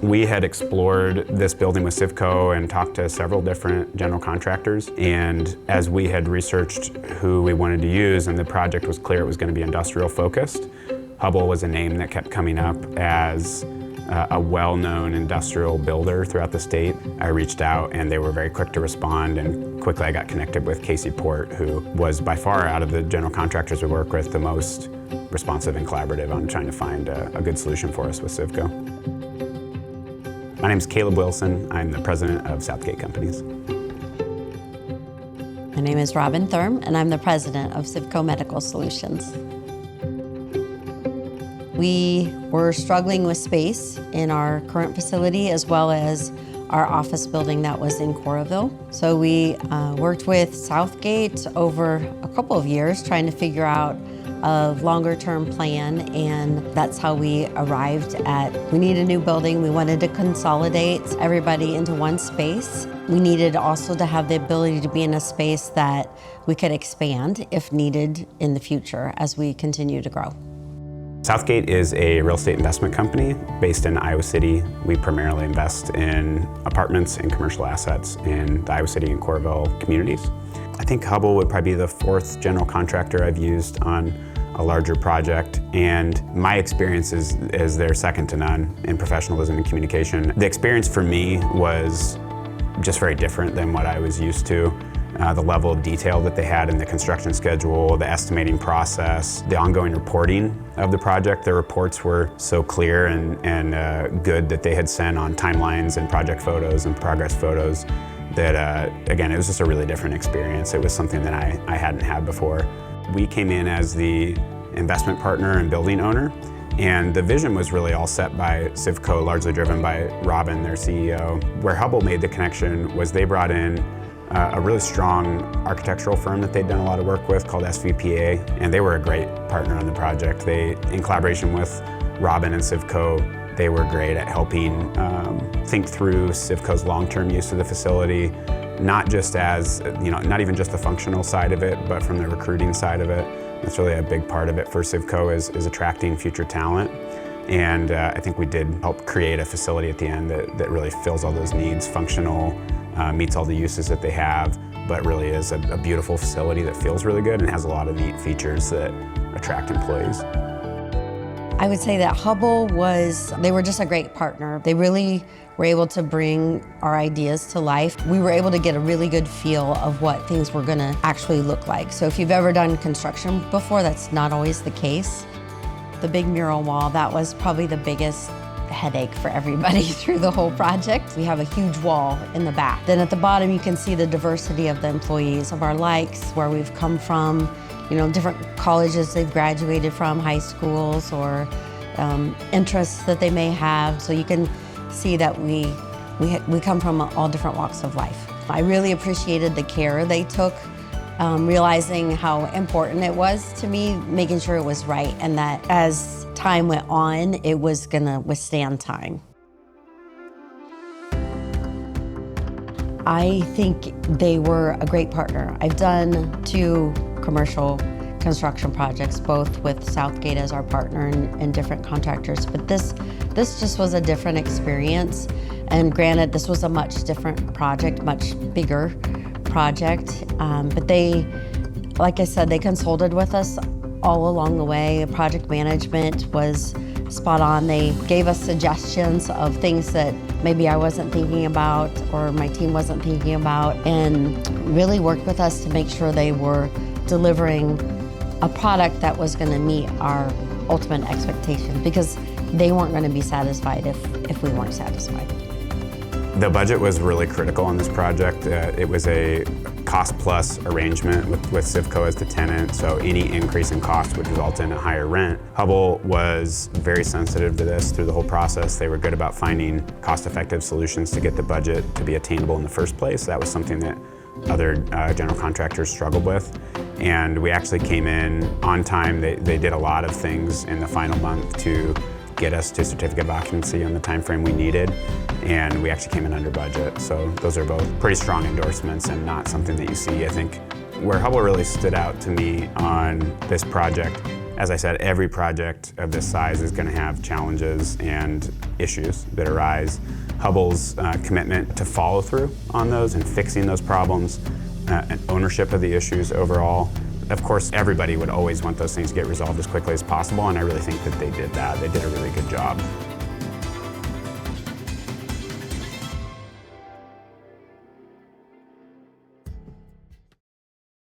We had explored this building with CIVCO and talked to several different general contractors. And as we had researched who we wanted to use and the project was clear it was going to be industrial focused, Hubbell was a name that kept coming up as a well-known industrial builder throughout the state. I reached out and they were very quick to respond, and quickly I got connected with Casey Port, who was by far out of the general contractors we work with the most responsive and collaborative on trying to find a good solution for us with CIVCO. My name is Caleb Wilson. I'm the president of Southgate Companies. My name is Robin Thurm, and I'm the president of CIVCO Medical Solutions. We were struggling with space in our current facility as well as our office building that was in Coralville. So we worked with Southgate over a couple of years trying to figure out a longer-term plan, and that's how we arrived at, we need a new building. We wanted to consolidate everybody into one space. We needed also to have the ability to be in a space that we could expand if needed in the future as we continue to grow. Southgate is a real estate investment company based in Iowa City. We primarily invest in apartments and commercial assets in the Iowa City and Coralville communities. I think Hubbell would probably be the fourth general contractor I've used on a larger project, and my experience is they're second to none in professionalism and communication. The experience for me was just very different than what I was used to. The level of detail that they had in the construction schedule, the estimating process, the ongoing reporting of the project. The reports were so clear and good that they had sent on timelines and project photos and progress photos that, again, it was just a really different experience. It was something that I hadn't had before. We came in as the investment partner and building owner, and the vision was really all set by CIVCO, largely driven by Robin, their CEO. Where Hubbell made the connection was they brought in a really strong architectural firm that they'd done a lot of work with called SVPA, and they were a great partner on the project. They, in collaboration with Robin and CIVCO, they were great at helping think through CIVCO's long-term use of the facility, not just as, not even just the functional side of it, but from the recruiting side of it. That's really a big part of it for CIVCO is attracting future talent. And I think we did help create a facility at the end that really fills all those needs, functional, meets all the uses that they have, but really is a beautiful facility that feels really good and has a lot of neat features that attract employees. I would say that Hubbell they were just a great partner. They really were able to bring our ideas to life. We were able to get a really good feel of what things were gonna actually look like. So if you've ever done construction before, that's not always the case. The big mural wall, that was probably the biggest headache for everybody through the whole project. We have a huge wall in the back. Then at the bottom, you can see the diversity of the employees, of our likes, where we've come from, different colleges they've graduated from, high schools, or interests that they may have. So you can see that we come from all different walks of life. I really appreciated the care they took, realizing how important it was to me, making sure it was right, and that as time went on, it was gonna withstand time. I think they were a great partner. I've done 2 commercial construction projects, both with Southgate as our partner and different contractors, but this just was a different experience. And granted, this was a much different project, much bigger project, but they, like I said, they consulted with us all along the way. Project management was spot on. They gave us suggestions of things that maybe I wasn't thinking about or my team wasn't thinking about, and really worked with us to make sure they were delivering a product that was going to meet our ultimate expectations, because they weren't going to be satisfied if we weren't satisfied. The budget was really critical on this project. It was a cost-plus arrangement with CIVCO as the tenant, so any increase in cost would result in a higher rent. Hubbell was very sensitive to this through the whole process. They were good about finding cost-effective solutions to get the budget to be attainable in the first place. That was something that other general contractors struggled with. And we actually came in on time. They did a lot of things in the final month to get us to certificate of occupancy on the time frame we needed, and we actually came in under budget. So those are both pretty strong endorsements and not something that you see. I think where Hubbell really stood out to me on this project As I said, every project of this size is going to have challenges and issues that arise. Hubbell's commitment to follow through on those and fixing those problems, and ownership of the issues overall. Of course, everybody would always want those things to get resolved as quickly as possible, and I really think that they did that. They did a really good job.